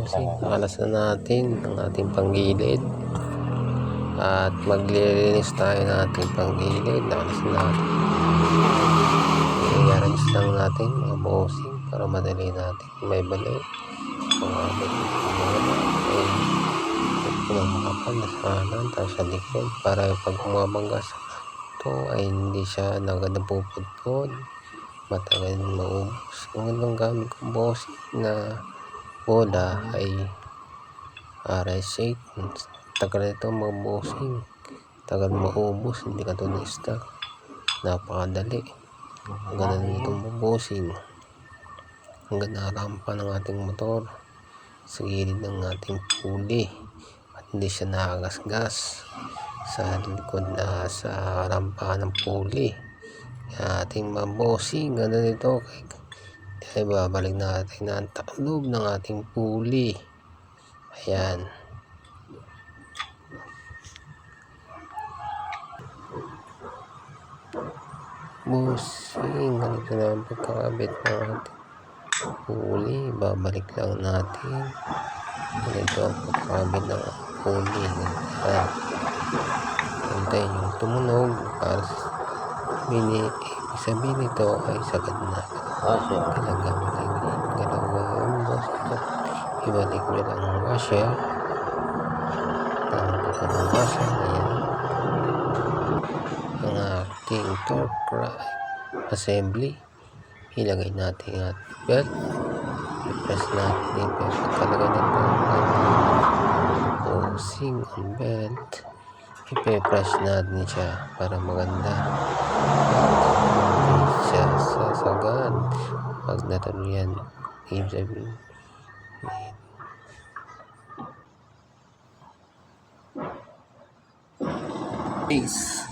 bossing, nakalas na natin ang ating panggilid at maglilinis tayo ng ating panggilid. Nakalas na natin, i-arrange lang natin mga bossing para madali natin may balik pumabot ng makapal na sa kanan tapos sa likod para pag umabangga sa ito ay hindi siya agad napupudpod, matagal maubos. Kung anong gamit kong bossing na bola ay RS8. Tagal ito mga bossing, tagal maubos, hindi katulad ng stock, napakadali. Ang ganda nitong mga bossing, ang ganda rampa ng ating motor sa gilid ng ating pulley at hindi siya nakagasgas sa likod na sa rampa ng pulley. Ating mga bossing, ganda nito ay babalik natin na ang taklob ng ating pulley. Ayan, bossing, ganito na ang pagkakabit ng ating pulley. Babalik lang natin, ganito ang pagkakabit ng pulley. Hintayin yung tumunog para ibig sabihin nito ay sagad na. Kailangan mo lang galawin bossing, ibalik nyo lang ang washer. Tapos ang washer na yan ang ating torque assembly. Ilagay natin at belt, i-press natin yung talaga nito bossing ang belt. I-press natin siya para maganda, hindi siya sasagad pag natuluyan. Ibig sabihin peace.